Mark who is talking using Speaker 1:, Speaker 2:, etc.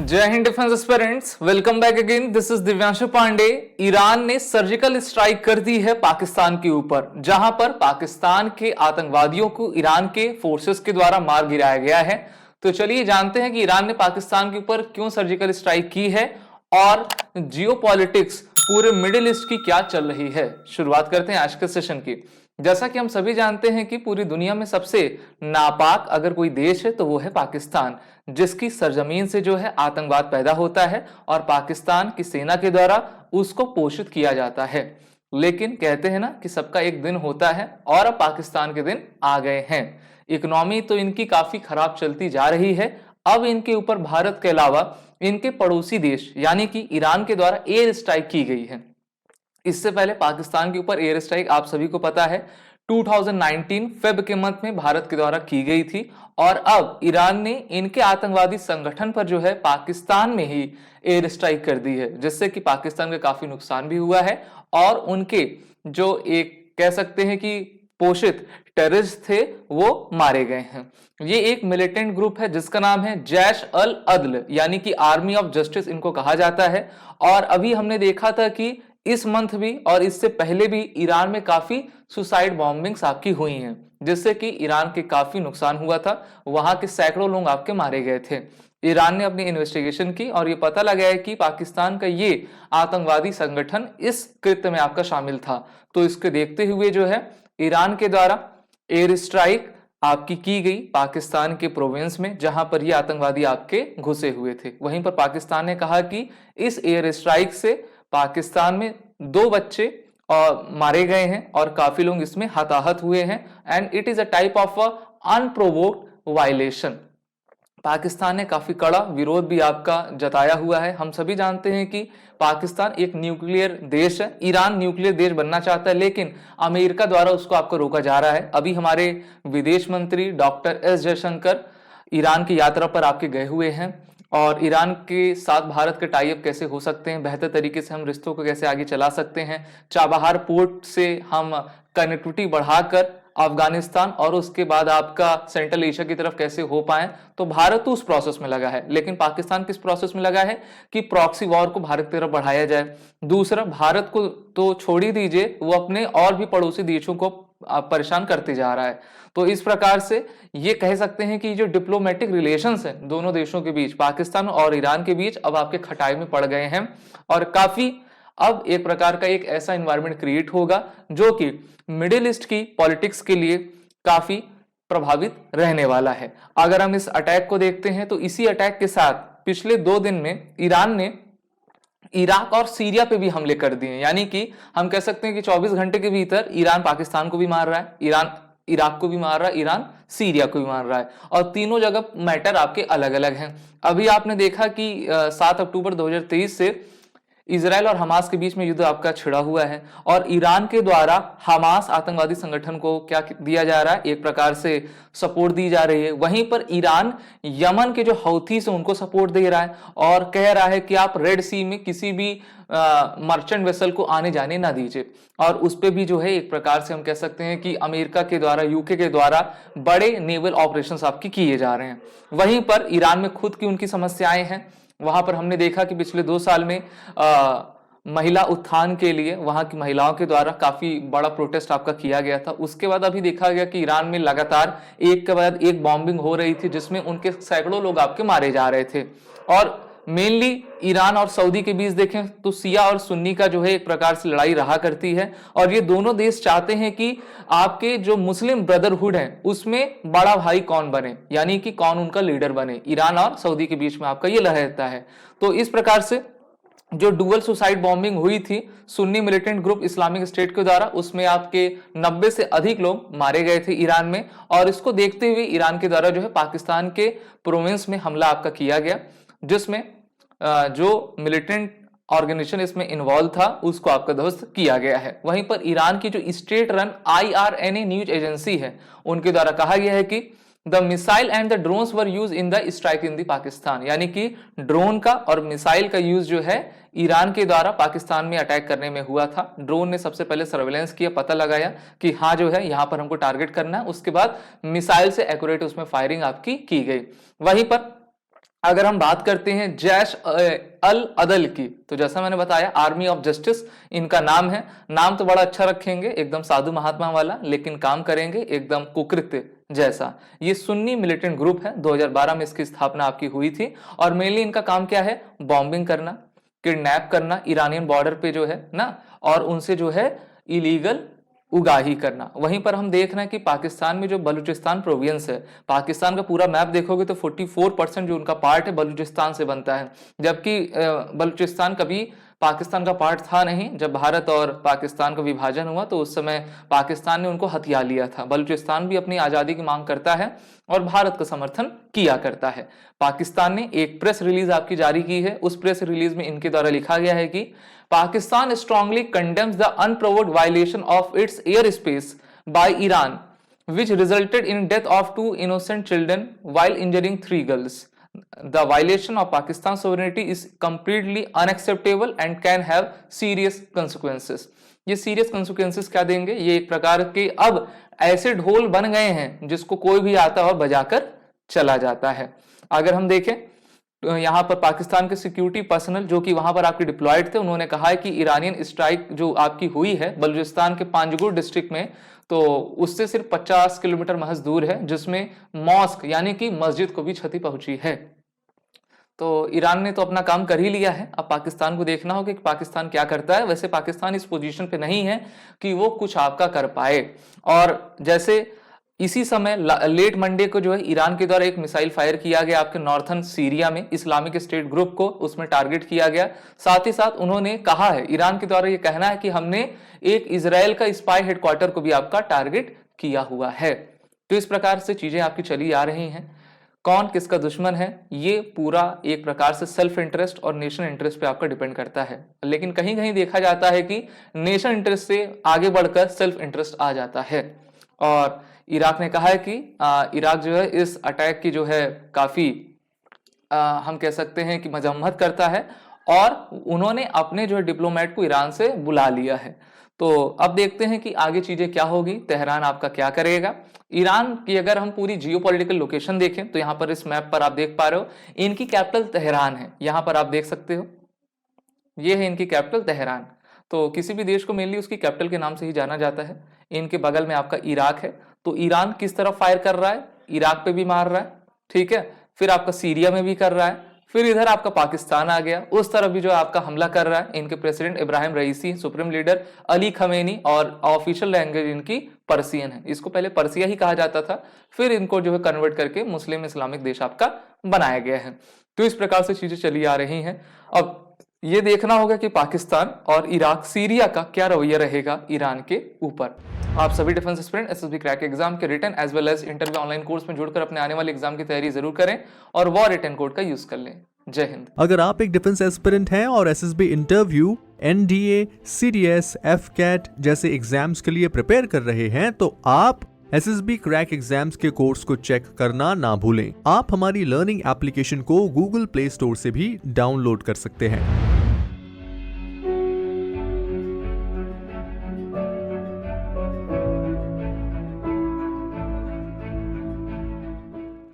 Speaker 1: जय Hind defence aspirants, welcome back again. This is Divyanshu Pandey. Iran ने surgical strike कर दी है पाकिस्तान के ऊपर, जहां पर पाकिस्तान के आतंकवादियों को ईरान के फोर्सेस के द्वारा मार गिराया गया है। तो चलिए जानते हैं कि ईरान ने पाकिस्तान के ऊपर क्यों सर्जिकल स्ट्राइक की है और जियोपॉलिटिक्स पूरे मिडिल ईस्ट की क्या चल रही है। शुरुआत करते हैं आज के सेशन की। जैसा कि हम सभी जानते हैं कि पूरी दुनिया में सबसे नापाक अगर कोई देश है तो वो है पाकिस्तान, जिसकी सरजमीन से जो है आतंकवाद पैदा होता है और पाकिस्तान की सेना के द्वारा उसको पोषित किया जाता है। लेकिन कहते हैं ना कि सबका एक दिन होता है और अब पाकिस्तान के दिन आ गए हैं। इकोनॉमी तो इनकी काफी खराब चलती जा रही है। अब इनके ऊपर भारत के अलावा इनके पड़ोसी देश यानी कि ईरान के द्वारा एयर स्ट्राइक की गई है। इससे पहले पाकिस्तान के ऊपर एयर स्ट्राइक आप सभी को पता है 2019 फेब के मंथ में भारत के द्वारा की गई थी और अब ईरान ने इनके आतंकवादी संगठन पर जो है पाकिस्तान में ही एयर स्ट्राइक कर दी है, जिससे कि पाकिस्तान का काफी नुकसान भी हुआ है और उनके जो एक कह सकते हैं कि पोषित टेररिस्ट थे वो मारे गए हैं। ये एक मिलिटेंट ग्रुप है जिसका नाम है जैश अल अदल यानी कि आर्मी ऑफ जस्टिस इनको कहा जाता है। और अभी हमने देखा था कि इस मंथ भी और इससे पहले भी ईरान में काफी सुसाइड बॉम्बिंग्स आपकी हुई हैं, जिससे कि ईरान के काफी नुकसान हुआ था। वहां के सैकड़ों लोग आपके मारे गए थे। ईरान ने अपनी इन्वेस्टिगेशन की और ये पता लगा है कि पाकिस्तान का ये आतंकवादी संगठन इस कृत्य में आपका शामिल था। तो इसके देखते हुए जो है ईरान के द्वारा एयर स्ट्राइक आपकी की गई पाकिस्तान के प्रोविंस में, जहां पर ये आतंकवादी आपके घुसे हुए थे। वहीं पर पाकिस्तान ने कहा कि इस एयर स्ट्राइक से पाकिस्तान में 2 बच्चे मारे गए हैं और काफी लोग इसमें हताहत हुए हैं and it is a type of unprovoked violation. Pakistan ने काफी कड़ा विरोध भी आपका जताया हुआ है। हम सभी जानते हैं कि पाकिस्तान एक न्यूक्लियर देश है। ईरान न्यूक्लियर देश बनना चाहता है, लेकिन अमेरिका द्वारा उसको आपको रोका जा रहा है। अभी हमारे विदेश मंत्री डॉक्टर एस जयशंकर ईरान की यात्रा पर आपके गए हुए हैं और ईरान के साथ भारत के टाई अप कैसे हो सकते हैं, बेहतर तरीके से हम रिश्तों को कैसे आगे चला सकते हैं, चाबहार पोर्ट से हम कनेक्टिविटी बढ़ाकर अफगानिस्तान और उसके बाद आपका सेंट्रल एशिया की तरफ कैसे हो पाए। तो भारत तो उस प्रोसेस में लगा है, लेकिन पाकिस्तान किस प्रोसेस में लगा है कि प्रॉक्सी वॉर को भारत की तरफ बढ़ाया जाए। दूसरा, भारत को तो छोड़ ही दीजिए, वो अपने और भी पड़ोसी देशों को परेशान करते जा रहा है। तो इस प्रकार से ये कह सकते हैं कि जो डिप्लोमेटिक रिलेशंस हैं दोनों देशों के बीच, पाकिस्तान और ईरान के बीच, अब आपके खटाई में पड़ गए हैं और काफी अब एक प्रकार का एक ऐसा एनवायरनमेंट क्रिएट होगा जो कि मिडिल ईस्ट की पॉलिटिक्स के लिए काफी प्रभावित रहने वाला है। अगर हम इस अटैक को देखते हैं तो इसी अटैक के साथ पिछले 2 दिन में ईरान ने इराक और सीरिया पे भी हमले कर दिए। यानी कि हम कह सकते हैं कि 24 घंटे के भीतर ईरान पाकिस्तान को भी मार रहा है, ईरान इराक को भी मार रहा है, ईरान सीरिया को भी मार रहा है और तीनों जगह मैटर आपके अलग अलग हैं। अभी आपने देखा कि 7 अक्टूबर 2023 से इजराइल और हमास के बीच में युद्ध आपका छिड़ा हुआ है और ईरान के द्वारा हमास आतंकवादी संगठन को क्या दिया जा रहा है, एक प्रकार से सपोर्ट दी जा रही है। वहीं पर ईरान यमन के जो हौथीस हैं उनको सपोर्ट दे रहा है और कह रहा है कि आप रेड सी में किसी भी मर्चेंट वेसल को आने जाने ना दीजिए। और उस पर भी जो है एक प्रकार से हम कह सकते हैं कि अमेरिका के द्वारा, यूके के द्वारा बड़े नेवल ऑपरेशंस आपके किए जा रहे हैं। वहीं पर ईरान में खुद की उनकी समस्याएं हैं। वहां पर हमने देखा कि पिछले 2 साल में महिला उत्थान के लिए वहां की महिलाओं के द्वारा काफी बड़ा प्रोटेस्ट आपका किया गया था। उसके बाद अभी देखा गया कि ईरान में लगातार एक के बाद एक बॉम्बिंग हो रही थी, जिसमें उनके सैकड़ों लोग आपके मारे जा रहे थे। और मेनली ईरान और सऊदी के बीच देखें तो सिया और सुन्नी का जो है एक प्रकार से लड़ाई रहा करती है और ये दोनों देश चाहते हैं कि आपके जो मुस्लिम ब्रदरहुड है उसमें बड़ा भाई कौन बने, यानी कि कौन उनका लीडर बने। ईरान और सऊदी के बीच में आपका ये लहर रहता है। तो इस प्रकार से जो डुअल सुसाइड बॉम्बिंग हुई थी Sunni militant group Islamic state के द्वारा, उसमें आपके 90 से अधिक लोग मारे गए थे ईरान में। और इसको देखते हुए ईरान के द्वारा जो है पाकिस्तान के प्रोविंस में हमला आपका किया गया, जिसमें जो मिलिटेंट ऑर्गेनाइजेशन इसमें इन्वॉल्व था उसको आपका ध्वस्त किया गया है। वहीं पर ईरान की जो state run IRNA news agency है उनके द्वारा कहा गया है कि the missile and the drones were use in the strike in the Pakistan, यानी कि ड्रोन का और मिसाइल का यूज जो है ईरान के द्वारा पाकिस्तान में अटैक करने में हुआ था। ड्रोन ने सबसे पहले सर्वेलेंस किया, पता लगाया कि हाँ जो है यहाँ पर हमको टारगेट करना है, उसके बाद मिसाइल से एक्यूरेट उसमें फायरिंग आपकी की गई। वहीं पर अगर हम बात करते हैं जैश अल अदल की, तो जैसा मैंने बताया आर्मी ऑफ जस्टिस इनका नाम है। नाम तो बड़ा अच्छा रखेंगे, एकदम साधु महात्मा वाला, लेकिन काम करेंगे एकदम कुकृत्य जैसा। ये सुन्नी मिलिटेंट ग्रुप है, 2012 में इसकी स्थापना आपकी हुई थी और मेनली इनका काम क्या है, बॉम्बिंग करना, किडनैप करना ईरानियन बॉर्डर पे जो है ना, और उनसे जो है इलीगल उगाही करना। वहीं पर हम देख रहे हैं कि पाकिस्तान में जो बलूचिस्तान प्रोविंस है, पाकिस्तान का पूरा मैप देखोगे तो 44% जो उनका पार्ट है बलूचिस्तान से बनता है, जबकि बलूचिस्तान कभी पाकिस्तान का पार्ट था नहीं। जब भारत और पाकिस्तान का विभाजन हुआ तो उस समय पाकिस्तान ने उनको हथिया लिया था। बलूचिस्तान भी अपनी आजादी की मांग करता है और भारत का समर्थन किया करता है। पाकिस्तान ने एक प्रेस रिलीज आपकी जारी की है, उस प्रेस रिलीज में इनके द्वारा लिखा गया है कि Pakistan strongly condemns the unprovoked violation of its air space by Iran which resulted in death of 2 innocent children while injuring 3 girls. The violation of Pakistan's sovereignty is completely unacceptable and can have serious consequences. ये serious consequences क्या देंगे, ये एक प्रकार के अब ऐसे ढोल बन गए हैं जिसको कोई भी आता और बजाकर चला जाता है। अगर हम देखें तो यहाँ पर पाकिस्तान के सिक्योरिटी पर्सनल जो कि वहां पर आपके डिप्लॉयड थे, उन्होंने कहा है कि ईरानियन स्ट्राइक जो आपकी हुई है बलूचिस्तान के पांजगुर डिस्ट्रिक्ट में, तो उससे सिर्फ 50 किलोमीटर महज दूर है, जिसमें मॉस्क यानी कि मस्जिद को भी क्षति पहुंची है। तो ईरान ने तो अपना काम कर ही लिया है, अब पाकिस्तान को देखना होगा कि पाकिस्तान क्या करता है। वैसे पाकिस्तान इस पोजीशन पे नहीं है कि वो कुछ आपका कर पाए। और जैसे इसी समय लेट मंडे को जो है ईरान के द्वारा एक मिसाइल फायर किया गया आपके नॉर्थन सीरिया में, इस्लामिक स्टेट ग्रुप को उसमें टारगेट किया गया। साथ ही साथ उन्होंने कहा है, ईरान के द्वारा ये कहना है कि हमने एक इजराइल का स्पाई हेडक्वार्टर को भी आपका टारगेट किया हुआ है। तो इस प्रकार से चीजें आपकी चली आ रही हैं। कौन किसका दुश्मन है, ये पूरा एक प्रकार से सेल्फ इंटरेस्ट और नेशन इंटरेस्ट पे आपका डिपेंड करता है। लेकिन कहीं कहीं देखा जाता है कि नेशन इंटरेस्ट से आगे बढ़कर सेल्फ इंटरेस्ट आ जाता है। और इराक ने कहा है कि इराक जो है इस अटैक की जो है काफी हम कह सकते हैं कि मजम्मत करता है और उन्होंने अपने जो है डिप्लोमेट को ईरान से बुला लिया है। तो अब देखते हैं कि आगे चीजें क्या होगी, तेहरान आपका क्या करेगा। ईरान की अगर हम पूरी जियोपॉलिटिकल लोकेशन देखें तो यहाँ पर इस मैप पर आप देख पा रहे हो, इनकी कैपिटल तेहरान है। यहाँ पर आप देख सकते हो, ये है इनकी कैपिटल तेहरान। तो किसी भी देश को मेनली उसकी कैपिटल के नाम से ही जाना जाता है। इनके बगल में आपका इराक है, तो ईरान किस तरफ फायर कर रहा है, इराक पे भी मार रहा है, ठीक है, फिर आपका सीरिया में भी कर रहा है, फिर इधर आपका पाकिस्तान आ गया, उस तरफ भी जो आपका हमला कर रहा है। इनके प्रेसिडेंट इब्राहिम रईसी, सुप्रीम लीडर अली खमेनी और ऑफिशियल लैंग्वेज इनकी पर्सियन है। इसको पहले पर्सिया ही कहा जाता था, फिर इनको जो है कन्वर्ट करके मुस्लिम इस्लामिक देश आपका बनाया गया है। तो इस प्रकार से चीजें चली आ रही हैं। अब ये देखना होगा कि पाकिस्तान और इराक, सीरिया का क्या रवैया रहेगा ईरान के ऊपर। आप सभी defence aspirant SSB crack exam के written as well as interview online course में जुड़कर अपने आने वाले एग्जाम की तैयारी जरूर करें और वो रिटन कोड का यूज कर लें। जय हिंद।
Speaker 2: अगर आप एक डिफेंस एस्पिरेंट हैं और SSB interview, NDA, CDS, AFCAT जैसे एग्जाम्स के लिए प्रिपेयर कर रहे हैं तो आप एसएसबी क्रैक एग्जाम्स के कोर्स को चेक करना ना भूलें। आप हमारी लर्निंग एप्लीकेशन को गूगल प्ले स्टोर से भी डाउनलोड कर सकते हैं।